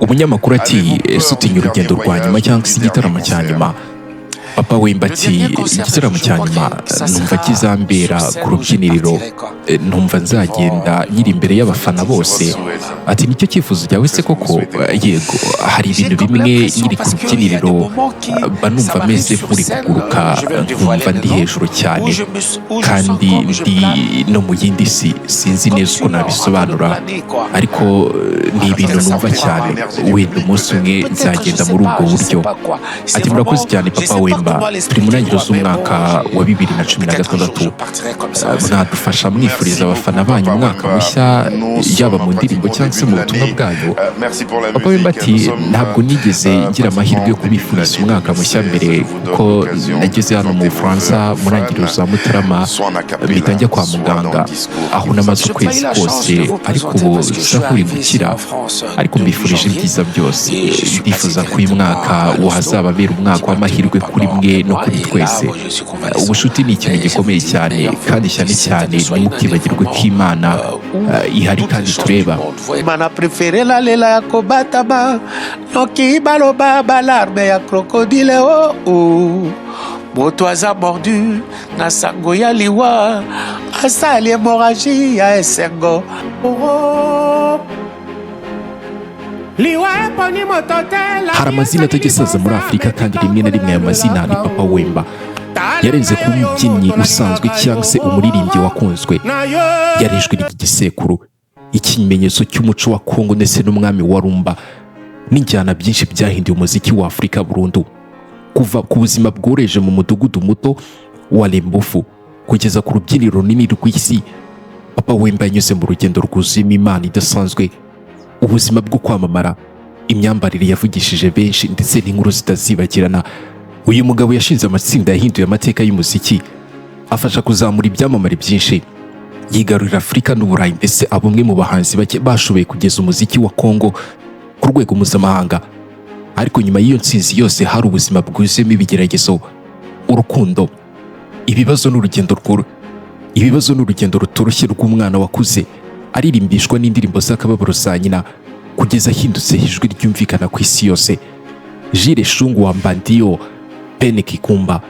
umunyamakuru ati ese utinya urugendo rwa nyuma cyangwa se igitaramo cya nyuma? Papa Wemba ati igitaramo cya nyuma numva kizambera ku rubyiniriro, numva nzagenda nyiri imbere y'abafana bose. Ati nicyo cyifuzo cyawe se koko? Yego, hari ibintu bimwe nyiri ku rubyiniriro mba numva meze nk'uri kuguruka, nkumva ndi hejuru cyane kandi ndi no mu yindi si, sinzi neza uko nabisobanura, ariko ni ibintu numva cyane. Wenda umunsi umwe nzagenda muri ubwo buryo. Ati murakoze cyane Papa Wemba, turi mu ntangiriro z'umwaka wa 2016. Mwadufasha mwifuriza abafana banyu umwaka mushya, yaba mu ndirimbo cyangwa se mu butumwa bwanyu? Papa Wemba ati ntabwo nigeze ngira amahirwe yo kubifuriza umwaka mushya mbere, kuko nageze hano mu Bufaransa mu ntangiriro za Mutarama mpita njya kwa muganga, aho namaze ukwezi kose, ariko ubu nsa nk'uri gukira. Ariko mbifurije ibyiza byose, ndifuza ko uyu mwaka wazababera umwaka w'amahirwe kuri mwe no kuri twese. Ubushuti ni ikintu gikomeye cyane, kandi cyane cyane ntimukibagirwe ko Imana ihari kandi tureba. Mana prefere la lela ya kobatama noki baloba balarme ya krokodile moto aza mordu na sango ya liwa asali hémorragie ya esengo Hari amazina atagisaza muri Afurika, kandi rimwe na rimwe aya mazina ni Papa Wemba. Yarenze kuba umubyinnyi usanzwe cyangwa se umuririmbyi wakunzwe. Yari ijwi ry'igisekuru, ikimenyetso cy'umuco wa Kongo ndetse n'umwami wa rumba, n'injyana byinshi byahinduye umuziki wa Afurika burundu. Kuva ku buzima bworoheje mu mudugudu muto wa Lembofu kugeza ku rubyiniro runini rw'isi, Papa Wemba yanyuze mu rugendo rwuzuyemo imana idasanzwe, ubuzima bwo kwamamara, imyambarire yavugishije benshi ndetse n'inkuru zitazibagirana. Uyu mugabo yashinze amatsinda yahinduye amateka y'umuziki, afasha kuzamura ibyamamare byinshi, yigarurira Afurika n'Uburayi, ndetse abumwe mu bahanzi bake bashoboye kugeza umuziki wa Kongo ku rwego mpuzamahanga. Ariko nyuma y'iyo ntsinzi yose hari ubuzima bwuzuyemo ibigeragezo, urukundo, ibibazo n'urugendo rutoroshye rw'umwana wakuze aririmbishwa n'indirimbo z'akababaro za nyina, kugeza ahindutse ijwi ryumvikana ku isi yose. Jire Shungu wa Mbandiyo Pene Kikumba,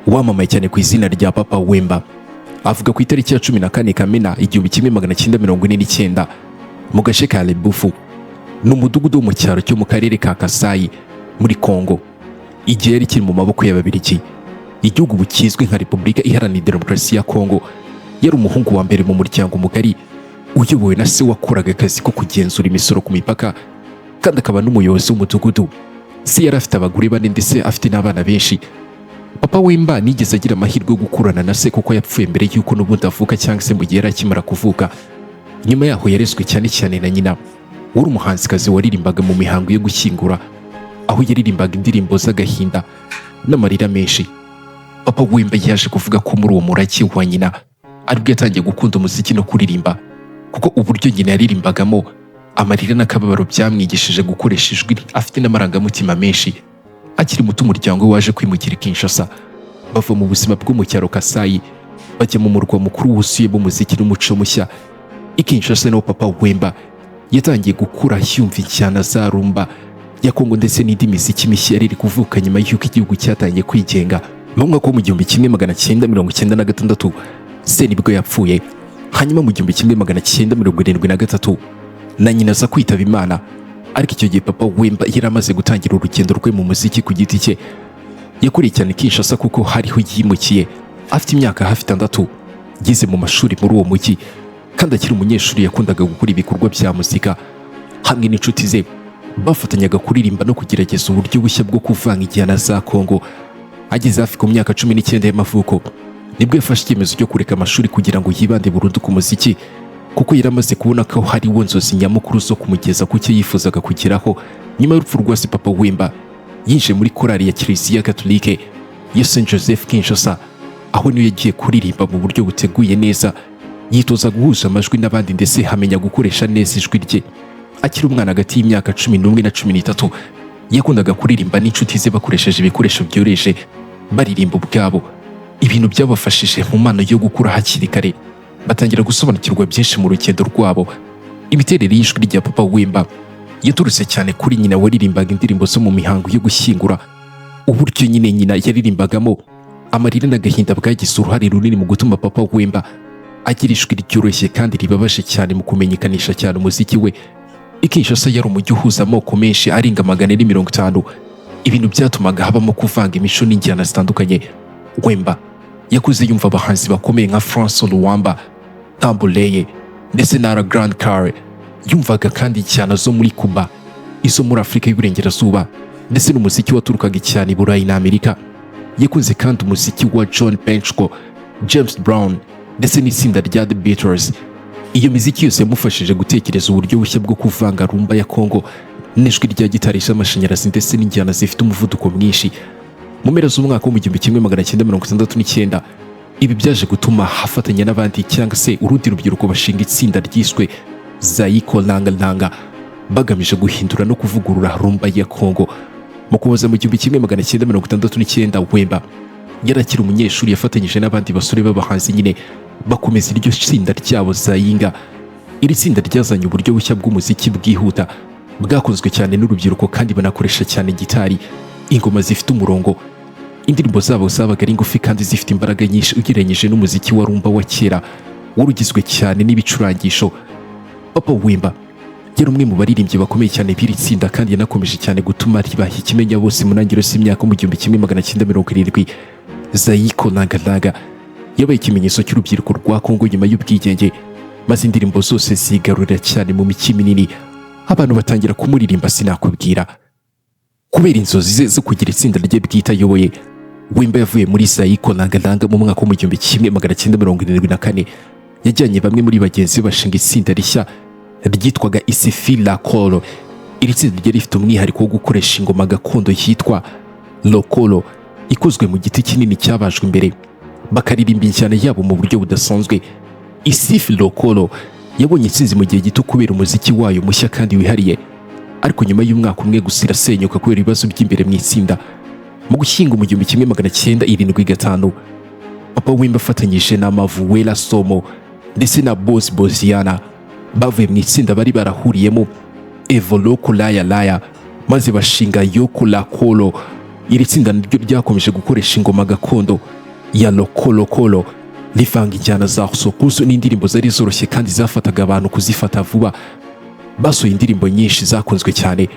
wamamaye cyane ku izina rya Papa Wemba, avuga ku itariki ya 14 Kamena 1949 mu gace ka Lembofu, n'umudugudu wo mu cyaro cyo mu karere ka Kasai muri Kongo, igihe yari kiri mu maboko y'Ababiligi. Igihugu bukizwe nka Repubulika Iharanira Demokarasi ya Kongo. Yari umuhungu wa mbere mu muryango mugari uyobowe na se wakoraga akazi ko kugenzura imisoro ku mipaka, kandi akaba n'umuyobozi w'umudugudu. Se yari afite abagore bane ndetse afite n'abana benshi. Papa Wemba nigeze agira amahirwe yo gukurana na se kuko yapfuye mbere y'uko n'ubundi avuka, cyangwa se mu gihe yari akimara kuvuka. Nyuma yaho yarezwe cyane cyane na nyina, wari umuhanzikazi waririmbaga mu mihango yo gushyingura, aho yaririmbaga indirimbo z'agahinda n'amarira menshi. Papa Wemba yaje kuvuga ko muri uwo murage wa nyina aribwo yatangiye gukunda umuziki no kuririmba, kuko uburyo nyina yaririmbagamo amarira n'akababaro byamwigishije gukoresha ijwi afite n'amarangamutima menshi. Akiri muto umuryango waje kwimukira Kinshasa, bava mu buzima bwo mu cyaro Kasai bajya mu murwa mukuru wuzuyemo umuziki n'umuco mushya. I Kinshasa niho Papa Wemba yatangiye gukura yumva injyana za rumba ya Kongo ndetse n'indi miziki mishya yari kuvuka nyuma y'uko igihugu cyatangiye kwigenga. Mu mwaka wo mu 1996 se nibwo yapfuye. Hanyuma mu 1973 na nyina aza kwitaba Imana. Ariko icyo gihe Papa Wemba yari amaze gutangira urugendo rwe mu muziki ku giti cye. Yakuriye cyane Kinshasa kuko hariho yimukiye afite imyaka hafi 6. Yize mu mashuri muri uwo mujyi, kandi akiri umunyeshuri yakundaga gukora ibikorwa bya muzika hamwe n'inshuti ze. Bafatanyaga kuririmba no kugerageza uburyo bushya bwo kuvanga injyana za Kongo. Ageze hafi ku myaka 19 y'amavuko nibwo yafashe icyemezo cyo kureka amashuri kugira ngo yibande burundu ku muziki, kuko yari amaze kubona ko hari inzozi nyamukuru zo kumugeza ku cyo yifuzaga kugeraho. Nyuma y'urupfu rwa se, Papa Wemba yinjiye muri korali ya Kiliziya Gatolike ya Saint Joseph Kinshasa, aho niyo yagiye kuririmba mu buryo buteguye neza, yitoza guhuza amajwi n'abandi ndetse hamenya gukoresha neza ijwi rye. Akiri umwana hagati y'imyaka 11 na 13 yakundaga kuririmba n'inshuti ze bakoresheje ibikoresho byoroheje, baririmba ubwabo. Ibintu byabafashije mu mpano yo gukura hakiri kare, batangira gusobanukirwa byinshi mu rugendo rwabo. Imiterere y'ijwi rya Papa Wemba yaturutse cyane kuri nyina waririmbaga indirimbo zo mu mihango yo gushyingura. Uburyo nyina yaririmbagamo, amarira n'agahinda bwagize uruhare runini mu gutuma papa Wemba agira ijwi ryoroshye kandi ribabaje cyane mu kumenyekanisha cyane umuziki we. Kinshasa yari umujyi uhuza amoko menshi arenga 450. Ibintu byatumaga habamo kuvanga imico n'injyana zitandukanye. Wemba yakuze yumva abahanzi bakomeye nka François Luamba, Tambuleye ndetse na La Grande Care. Yumvaga kandi injyana zo muri Cuba, izo muri Afurika y'Iburengerazuba ndetse n'umuziki waturukaga cyane i Burayi na Amerika. Yakunze kandi umuziki wa John Benchko, James Brown ndetse n'itsinda rya The Beatles. Iyo miziki yose yamufashije gutekereza uburyo bushya bwo kuvanga rumba ya Congo n'ijwi rya gitari z'amashanyarazi ndetse n'injyana zifite umuvuduko mwinshi. Mu mpera z'umwaka wa 1969 ibi byaje gutuma hafatanya n'abandi cyangwa se urundi rubyiruko bashinga itsinda ryiswe Zaiko Langa Langa, bagamije guhindura no kuvugurura rumba ya Congo. Mu kuboza mu 1969 Wemba yarakiri umunyeshuri yafatanyije n'abandi basore b'abahanzi nyine bakomeza iryo tsinda ryabo Zayinga. Iri tsinda ryazanye uburyo bushya bw'umuziki bwihuta bwakozwe cyane n'urubyiruko kandi banakoresha cyane gitari, ingoma zifite umurongo. Indirimbo zabo zabaga ari ngufi kandi zifite imbaraga nyinshi ugereranyije n'umuziki wa rumba wa kera warugizwe cyane n'ibicurangisho. Papa Wemba yari umwe mu baririmbyi bakomeye cyane b'iri tsinda kandi yanakomeje cyane gutuma ribaha ikimenya bose mu ntangiriro z'imyaka mu 1970. Zaiko Langa Langa yabaye ikimenyetso cy'urubyiruko rwa Congo nyuma y'ubwigenge, maze indirimbo zose zigarurira cyane mu miki minini. Abantu batangira kumuririmba sinakubwira. Kubera inzozi ze zo kugira itsinda rye bwite ayoboye, Wemba yavuye muri Zaiko Langa Langa mu mwaka wa 1974. Yajyanye bamwe muri bagenzi be bashinga itsinda rishya ryitwaga Isifi La Kolo. Iri tsinda ryari rifite umwihariko wo gukoresha ingoma gakondo yitwa Lokolo, ikozwe mu giti kinini cyabajwe imbere, bakaririmba injyana yabo mu buryo budasanzwe. Isifi Lokolo yabonye itsinzi mu gihe gito kubera umuziki wayo mushya kandi wihariye, ariko nyuma y'umwaka umwe gusa irasenyuka kubera ibibazo by'imbere mu itsinda. Mu gushyinga mu 1975 Papa Wemba afatanyije na Mavuela Somo ndetse na Boss Boziana bavuye mu itsinda bari barahuriyemo Evoloko Laya Laya, maze bashinga Yoko La Kolo. Iri tsinda niryo ryakomeje gukoresha ingoma gakondo ya Lokolo Kolo, rivanga injyana za sokuzo n'indirimbo zari zoroshye kandi zafataga abantu kuzifata vuba. Basohoye indirimbo nyinshi zakunzwe cyane,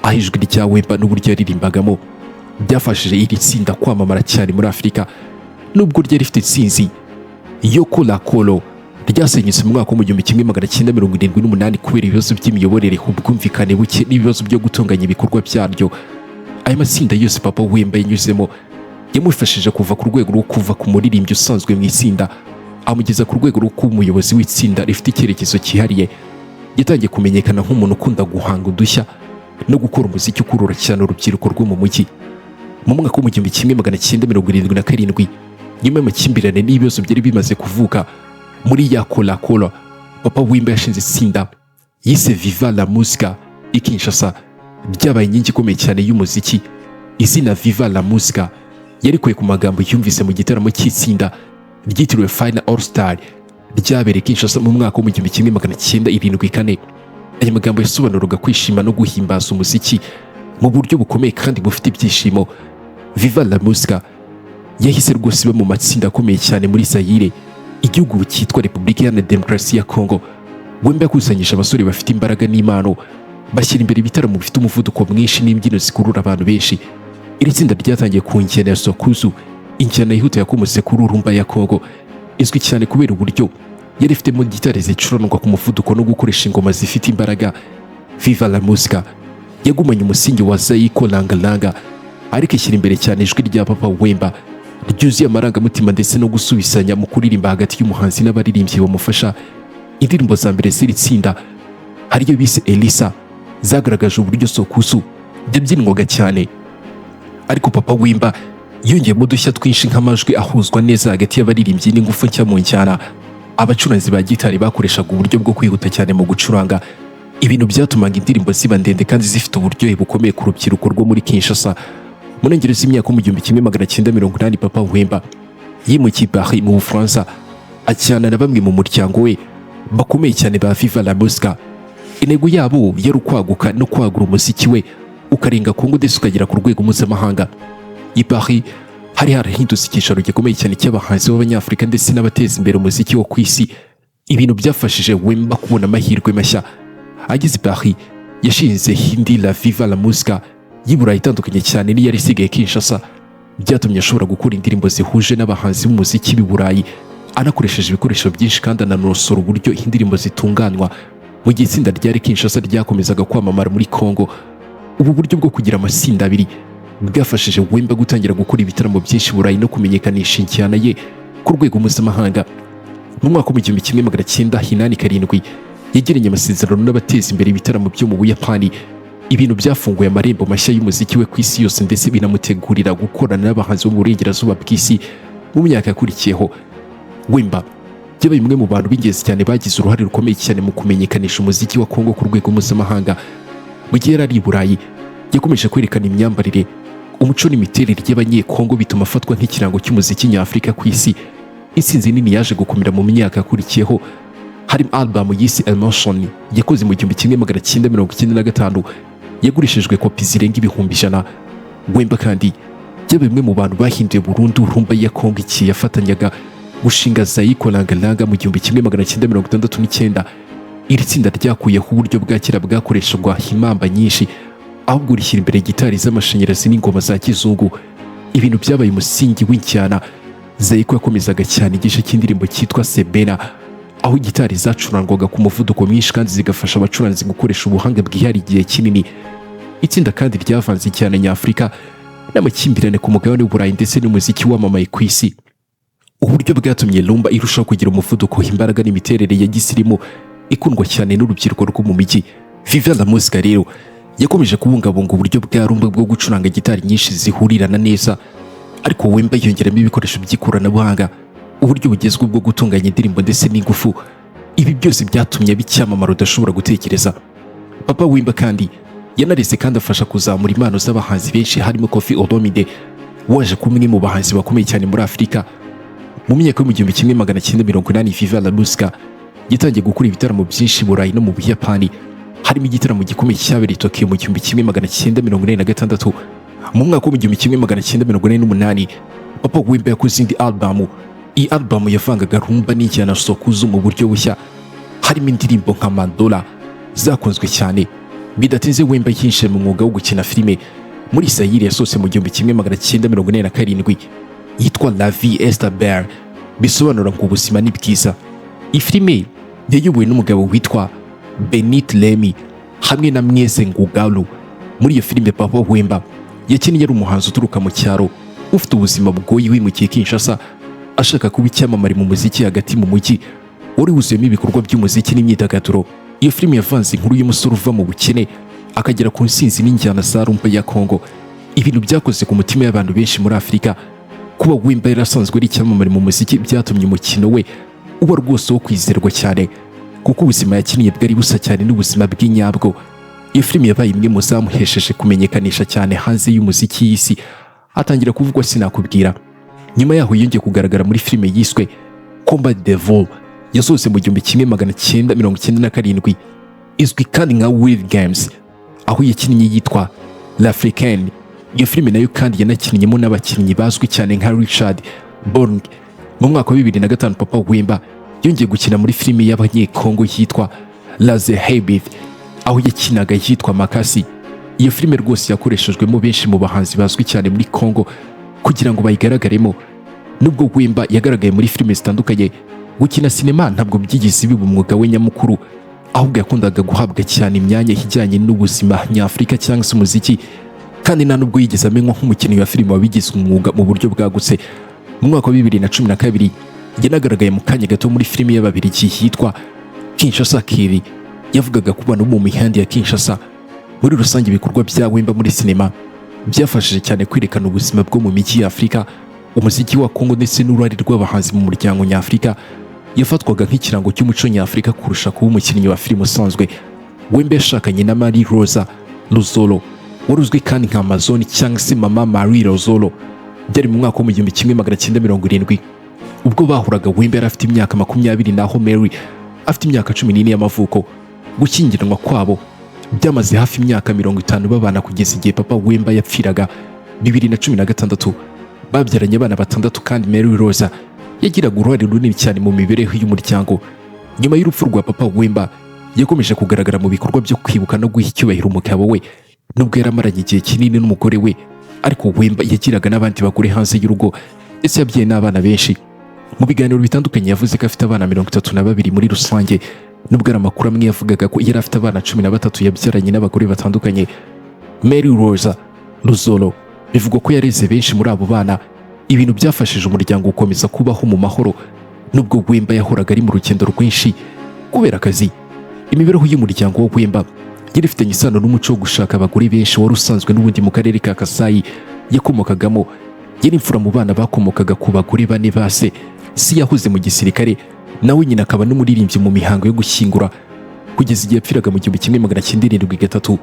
aho ijwi rya Wemba n'uburyo yaririmbagamo byafashije iri tsinda kwamamara cyane muri Afurika. Nubwo ryari rifite itsinzi, Yoko La Kolo ryasenyutse mu mwaka wa 1978 kubera ibibazo by'imiyoborere, ubwumvikane buke n'ibibazo byo gutunganya ibikorwa byaryo. Aya matsinda yose Papa Wemba yanyuzemo yamufashije kuva ku rwego rwo kuva ku muririmbyi usanzwe mu itsinda amugeza ku rwego rwo kuba umuyobozi w'itsinda rifite icyerekezo cyihariye. Yatangiye kumenyekana nk'umuntu ukunda guhanga udushya no gukora umuziki ukurura cyane urubyiruko rwo mu mujyi. Mu mwaka wa 1977 nyuma y'amakimbirane n'ibibazo byari bimaze kuvuka muri Yako La Kolo, Papa Wemba yashinze itsinda yise Viva la Musica i Kinshasa, ryabaye inkingi ikomeye cyane y'umuziki. Izina Viva la Musica yarikuye ku magambo yumvise mu gitaramo cy'itsinda ryitiriwe Final All Star ryabereye Kinshasa mu mwaka wa 1974. Aya magambo yasobanuraga kwishima no guhimbaza umuziki mu buryo bukomeye kandi bufite ibyishimo. Viva la Musica yahise rwose iba mu matsinda akomeye cyane muri Zaire, igihugu cyitwa Repubulika Iharanira Demokarasi ya Congo. Wemba yakusanyije abasore bafite imbaraga n'impano, bashyira imbere ibitaramo bifite umuvuduko mwinshi n'imbyino zikurura abantu benshi. Iri tsinda ryatangiye ku njyana ya sokuzu, injyana yihuta yakomotse kuri rumba ya Congo, izwi cyane kubera uburyo yari ifitemo gitari zicuranwa ku muvuduko no gukoresha ingoma zifite imbaraga. Viva la Musica yagumanye umusingi wa Zaiko Langa Langa, ariko ishyira imbere cyane ijwi rya Papa Wemba ryuzuye amarangamutima ndetse no gusubisanya mu kuririmba hagati y'umuhanzi n'abaririmbyi bamufasha. Indirimbo za mbere z'iri tsinda hariyo bise Elisa zagaragaje uburyo sokuzu yabyinwaga cyane, ariko Papa Wemba yongeyemo udushya twinshi nk'amajwi ahuzwa neza hagati y'abaririmbyi n'ingufu nshya mu njyana. Abacuranzi ba gitari bakoreshaga uburyo bwo kwihuta cyane mu gucuranga, ibintu byatumaga indirimbo ziba ndende kandi zifite uburyohe bukomeye ku rubyiruko rwo muri Kinshasa. Mu ntangiriro z'imyaka mu 1980 Papa Wemba yimukiye Paris mu Bufaransa, ajyana na bamwe mu muryango we bakomeye cyane ba Viva la Musica. intego yabo yari ukwaguka no kwagura umuziki we ukarenga Kongo ndetse ukagera ku rwego mpuzamahanga. I Paris hari harahindutse icyicaro gikomeye cyane cy'abahanzi b'Abanyafurika ndetse n'abateza imbere umuziki wo ku isi. Ibintu byafashije Wemba kubona amahirwe mashya. Ageze i Paris yashinze Hindi La Viva la Musica y'Iburayi itandukanye cyane n'iyari isigaye Kinshasa, byatumye ashobora gukora indirimbo zihuje n'abahanzi b'umuziki b'i Burayi anakoresheje ibikoresho byinshi kandi ananosora uburyo indirimbo zitunganywa. Mu gihe itsinda ryari Kinshasa ryakomezaga kwamamara muri Kongo, ubu buryo bwo kugira amatsinda abiri bwafashije Wemba gutangira gukora ibitaramo byinshi Burayi no kumenyekanisha injyana ye ku rwego mpuzamahanga. Mu mwaka w'igihumbi kimwe magana cyenda inani karindwi yagiranye amasezerano n'abateza imbere ibitaramo byo mu Buyapani. Ibintu byafunguye amarembo mashya y'umuziki we ku isi yose ndetse binamutegurira gukorana n'abahanzi bo mu burengerazuba bw'isi. Mu myaka yakurikiyeho, Wemba yabaye umwe mu bantu b'ingenzi cyane bagize uruhare rukomeye cyane mu kumenyekanisha umuziki wa Kongo ku rwego mpuzamahanga. Mu gihe yari ari i Burayi, yakomeje kwerekana imyambarire, umuco n'imiterere y'Abanyekongo bituma afatwa nk'ikirango cy'umuziki nyafurika ku isi. Intsinzi nini yaje gukomera mu myaka yakurikiyeho, harimo album yise Emotion yakoze mu 1995 yagurishijwe kopi zirenga 100,000. Wemba kandi yabaye umwe mu bantu bahinduye burundu rumba ya Kongo iki yafatanyaga gushinga Zaiko Langalanga mu 1969. Iri tsinda ryakuyeho uburyo bwa kera bwakoreshwaga impamba nyinshi, ahubwo rishyira imbere gitari z'amashanyarazi n'ingoma za kizungu. Ibintu byabaye umusingi w'injyana. Zaiko yakomezaga cyane igice cy'indirimbo cyitwa Sebena, aho gitari zacurangwaga ku muvuduko mwinshi kandi zigafasha abacuranzi gukoresha ubuhanga bwihariye igihe kinini. Itsinda kandi ryavanze cyane nyafurika n'amakimbirane ku mugabane w'Uburayi ndetse n'umuziki wamamaye ku isi. Uburyo bwatumye rumba irushaho kugira umuvuduko, imbaraga n'imiterere ya gisirimu ikundwa cyane n'urubyiruko rwo mu mijyi. Viva la Musica rero yakomeje kubungabunga uburyo bwa rumba bwo gucuranga gitari nyinshi zihurirana neza, ariko Wemba yongeramo ibikoresho by'ikoranabuhanga, uburyo bugezweho bwo gutunganya indirimbo ndetse n'ingufu. Ibi byose byatumye bicyamamara udashobora gutekereza. Papa Wemba kandi yanaretse kandi afasha kuzamura impano z'abahanzi benshi, harimo Koffi Olomide waje kuba umwe mu bahanzi bakomeye cyane muri Afurika. Mu myaka yo mu 1980, Viva la Musica yatangiye gukora ibitaramo byinshi i Burayi no mu Buyapani, harimo igitaramo gikomeye cyabereye Tokyo mu 1946. Mu mwaka wa 1948, Papa Wemba yakoze indi album. Iyi album yavangaga rumba n'injyana sokuzo mu buryo bushya, harimo indirimbo nka Mandola zakunzwe cyane. Bidatinze Wemba yinjiye mu mwuga wo gukina filime muri Zaire yasohotse mu 1947 yitwa La Vie est belle, bisobanura ngo ubuzima ni bwiza. Iyi filime yayobowe n'umugabo witwa Benit Lemi hamwe na Mweze Ngugalo. Muri iyo filime Papa Wemba yakinnye ari umuhanzi uturuka mu cyaro ufite ubuzima bugoye wimukiye Kinshasa ashaka kuba icyamamare mu muziki hagati mu mujyi wari wuzuyemo ibikorwa by'umuziki n'imyidagaduro. Iyo filime yavanze inkuru y'umusore uva mu bukene akagera ku nsinzi n'injyana za rumba ya Kongo. Ibintu byakoze ku mutima y'abantu benshi muri Afurika. Kuba Wemba yarasanzwe ari icyamamare mu muziki byatumye umukino we uba rwose wo kwizerwa cyane, kuko ubuzima yakiniye bwari busa cyane n'ubuzima bw'inyabwo. Iyo filime yabaye imwe mu zamuhesheje kumenyekanisha cyane hanze y'umuziki y'isi, atangira kuvugwa sinakubwira. Nyuma yaho yongeye kugaragara muri filime yiswe Combat de Vol yasohotse mu 1997, izwi kandi nka Wild Games, aho yakinnye yitwa L'Africaine. Iyo filime nayo kandi yanakinnyemo n'abakinnyi bazwi cyane nka Richard Borg. Mu mwaka wa 2005, Papa Wemba yongeye gukina muri filime y'Abanyekongo yitwa Laze Habit, aho yakinaga yitwa Makasi. Iyo filime rwose yakoreshejwemo benshi mu bahanzi bazwi cyane muri Kongo kugira ngo bayigaragaremo. Nubwo Wemba yagaragaye muri filime zitandukanye, gukina sinema ntabwo byigeze biba umwuga we nyamukuru, ahubwo yakundaga guhabwa cyane imyanya ijyanye n'ubuzima nyafurika cyangwa se umuziki, kandi nta nubwo yigeze amenywa nk'umukinnyi wa filime wabigize umwuga mu buryo bwagutse. Mu mwaka wa 2012 yanagaragaye mu kanya gato muri filime y'Ababiligi yitwa Kinshasa Kiri, yavugaga ku bantu mu mihanda ya Kinshasa. Muri rusange ibikorwa bya Wemba muri sinema byafashije cyane kwerekana ubuzima bwo mu mijyi ya Afurika, umuziki wa Kongo ndetse n'uruhare rw'abahanzi mu muryango nyafurika. Yafatwaga nk'ikirango cy'umuco nyafurika kurusha kuba umukinnyi wa filime usanzwe. Wemba yashakanye na Marie Rosa Lozolo, wari uzwi kandi nka Amazon cyangwa se Mama Marie Lozolo. Byari mu mwaka wa 1970, ubwo bahuraga Wemba yari afite imyaka 20 naho Mary afite imyaka 14 y'amavuko. gushyingiranwa kwabo byamaze hafi imyaka 50 babana kugeza igihe papa Wemba yapfiraga 2016. Babyaranye abana 6 kandi Mary Rosa yagiraga uruhare runini cyane mu mibereho y'umuryango. Nyuma y'urupfu rwa papa Wemba yakomeje kugaragara mu bikorwa byo kwibuka no guha icyubahiro umugabo we nubwo yaramaranye igihe kinini n'umugore we, ariko Wemba yagiraga n'abandi bagore hanze y'urugo ndetse yabyaye n'abana benshi. Mu biganiro bitandukanye yavuze ko afite abana 32 muri rusange, nubwo ari amakuru amwe yavugaga ko yari afite abana 13 yabyaranye n'abagore batandukanye. Mary Rosa Luzolo bivugwa ko yareze benshi muri abo bana, ibintu byafashije umuryango gukomeza kubaho mu mahoro nubwo Wemba yahoraga ari mu rugendo rwinshi kubera akazi. Imibereho y'umuryango wa Wemba yari ifitanye isano n'umuco wo gushaka abagore benshi wari usanzwe n'ubundi mu karere ka Kasai yakomokagamo. Yari imfura mu bana bakomokaga ku bagore 4 base. Si yahoze mu gisirikare, nawe nyina akaba n'umuririmbyi mu mihango yo gushyingura kugeza igihe yapfiraga mu 1973.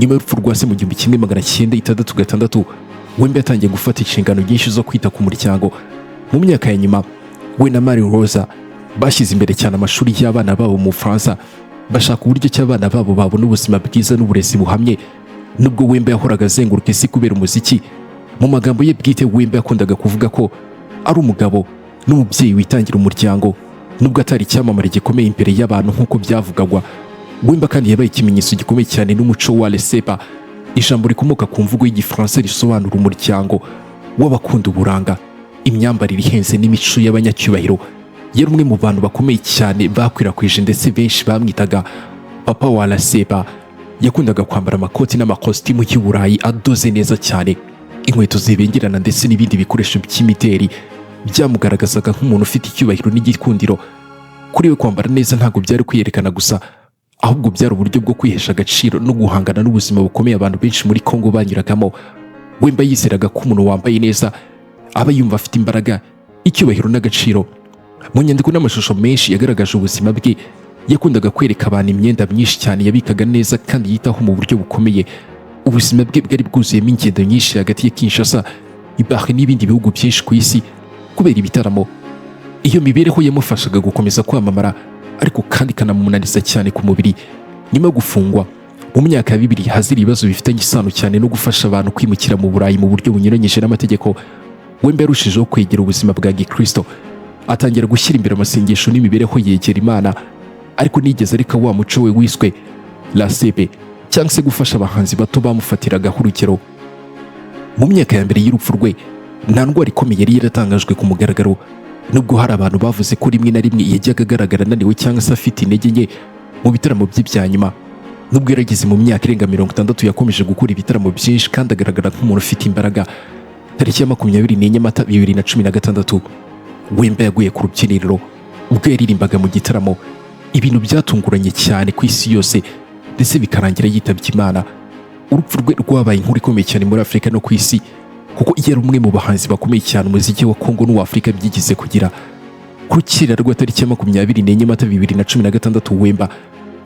Nyuma y'urupfu rwa se mu 1966, Wemba yatangiye gufata inshingano nyinshi zo kwita ku muryango. Mu myaka ya nyuma, we na Mary Rosa bashyize imbere cyane amashuri y'abana babo mu Bufaransa, bashaka uburyo cy'abana babo babona ubuzima bwiza n'uburezi buhamye. Nubwo Wemba yahoraga azenguruka isi kubera umuziki, mu magambo ye bwite Wemba yakundaga kuvuga ko ari umugabo n'umubyeyi witangira umuryango nubwo atari icyamamare gikomeye imbere y'abantu nk'uko byavugagwa. Wemba kandi yabaye ikimenyetso gikomeye cyane n'umuco wa lesepa, ijambo rikomoka ku mvugo y'Igifaransa risobanura umuryango w'abakunda uburanga, imyambarire ihenze n'imico y'abanyacyubahiro. Yari umwe mu bantu bakomeye cyane bakwirakwije ndetse benshi bamwitaga papa wa lesepa. Yakundaga kwambara amakoti n'amakositimu y'Uburayi adoze neza cyane, inkweto zibengerana ndetse n'ibindi bikoresho by'imideri byamugaragazaga nk'umuntu ufite icyubahiro n'igikundiro. Kuri we kwambara neza ntabwo byari kwiyerekana gusa, ahubwo byari uburyo bwo kwihesha agaciro no guhangana n'ubuzima bukomeye abantu benshi muri Kongo banyuragamo. Wemba yizeraga ko umuntu wambaye neza aba yumva afite imbaraga, icyubahiro n'agaciro. Mu nyandiko n'amashusho menshi yagaragaje ubuzima bwe, yakundaga kwereka abantu imyenda myinshi cyane yabikaga neza kandi yitaho mu buryo bukomeye. Ubuzima bwe bwari bwuzuyemo ingendo nyinshi hagati ya Kinshasa, Ibari n'ibindi bihugu byinshi ku isi kubera ibitaramo. Iyo mibereho yamufashaga gukomeza kwamamara, ariko kandi kanamunaniza cyane ku mubiri. Nyuma yo gufungwa mu myaka ya 2000 hazira ibibazo bifitanye isano cyane no gufasha abantu kwimukira mu Burayi mu buryo bunyuranyije n'amategeko, Wemba yarushijeho kwegera ubuzima bwa Gikristo, atangira gushyira imbere amasengesho n'imibereho yegera Imana, ariko nigeze ariko wa muco we wiswe lasebe cyangwa se gufasha abahanzi bato bamufatiragaho urugero. Mu myaka ya mbere y'urupfu rwe, nta ndwara ikomeye yari yaratangajwe ku mugaragaro, nubwo hari abantu bavuze ko rimwe na rimwe yajyaga agaragara ananiwe cyangwa se afite intege nke mu bitaramo bye bya nyuma. Nubwo yarageze mu myaka irenga 60 yakomeje gukora ibitaramo byinshi kandi agaragara nk'umuntu ufite imbaraga. Tariki ya 24 Mata 2016, Wemba yaguye ku rubyiniro ubwo yaririmbaga mu gitaramo. Ibintu byatunguranye cyane ku isi yose ndetse bikarangira yitabye Imana. Urupfu rwe rwabaye inkuru ikomeye cyane muri Afurika no ku isi, kuko yari umwe mu bahanzi bakomeye cyane umuziki wa Kongo n'uwa Afurika byigize kugira. Ku rukiriro rwa tariki ya 24 Mata 2016, Wemba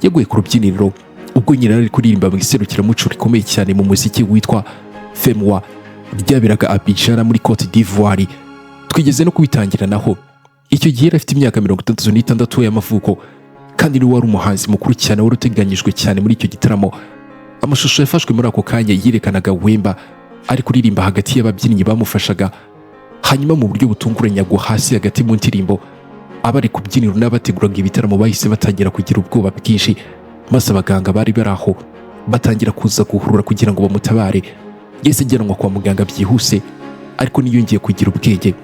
yaguye ku rubyiniro ubwo nyina ari kuririmba mu iserukiramuco rikomeye cyane mu muziki witwa Femwa ryaberaga Abidjan muri Cote d'Ivoire. Twigeze no kubitangira naho. Icyo gihe yari afite imyaka 36 y'amavuko kandi ni wari umuhanzi mukuru cyane wari uteganyijwe cyane muri icyo gitaramo. Amashusho yafashwe muri ako kanya yerekanaga Wemba ari kuririmba hagati y'ababyinnyi bamufashaga, hanyuma mu buryo butunguranye agwa hasi hagati mu ndirimbo. Abari kubyinira n'abateguraga ibitaramo bahise batangira kugira ubwoba bwinshi, maze abaganga bari baraho batangira kuza guhurura kugira ngo bamutabare. Yese ajyanwa kwa muganga byihuse, ariko niyongeye kugira ubwenge.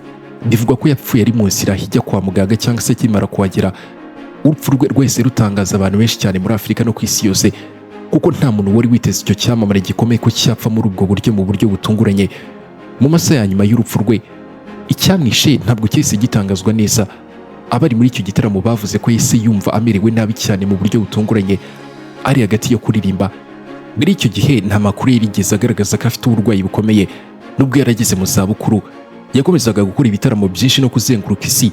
Bivugwa ko yapfuye ari mu nzira hijya kwa muganga cyangwa se akimara kuhagera. Urupfu rwe rwese rutangaza abantu benshi cyane muri Afurika no ku isi yose, kuko nta muntu wari witeze icyo cyamamare gikomeye ko cyapfa muri ubwo buryo mu buryo butunguranye. Mu masaha ya nyuma y'urupfu rwe, icyamwishe ntabwo cyese gitangazwa neza. Abari muri icyo gitaramo bavuze ko yese yumva amerewe nabi cyane mu buryo butunguranye, ari hagati yo kuririmba. Muri icyo gihe nta makuru yarigeze agaragaza ko afite uburwayi bukomeye. Nubwo yarageze mu zabukuru, yakomezaga gukora ibitaramo byinshi no kuzenguruka isi.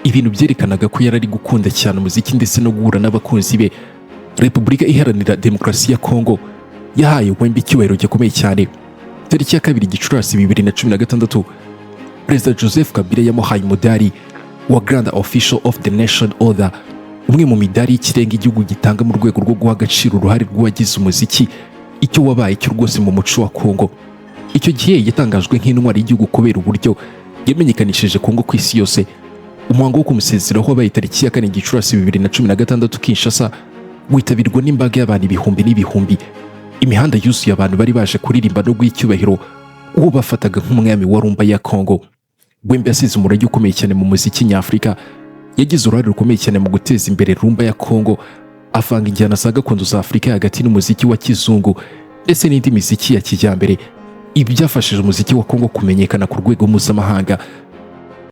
Ibintu byerekanaga ko yarari gukunda cyane umuziki ndetse no guhura n'abakunzi be. Repubulika Iharanira Demokarasi ya Kongo yahaye Wemba icyubahiro gikomeye cyane. Tariki ya 2 Gicurasi 2016, Perezida Joseph Kabila yamuhaye umudari wa Grand Official of the Nation Order umwe mu midari y'ikirenga igihugu gitanga mu rwego rwo guha agaciro uruhare rw'uwagize umuziki icyo wabaye cyo rwose mu muco wa Kongo. Icyo gihe yatangajwe nk'intwari y'igihugu kubera uburyo yamenyekanishije Kongo ku isi yose. Umuhango wo kumusezeraho wabaye tariki ya 4 Gicurasi 2016 Kinshasa, witabirwa n'imbaga y'abantu ibihumbi n'ibihumbi. Imihanda yuzuye abantu bari baje kuririmba no guha icyubahiro uwo bafataga nk'umwami wa rumba ya Kongo. Wemba yasize umurage ukomeye cyane mu muziki nyafurika. Yagize uruhare rukomeye cyane mu guteza imbere rumba ya Kongo, avanga injyana za gakondo za Afurika hagati n'umuziki wa kizungu ndetse n'indi miziki ya kijyambere. Ibi byafashije umuziki wa Kongo kumenyekana ku rwego mpuzamahanga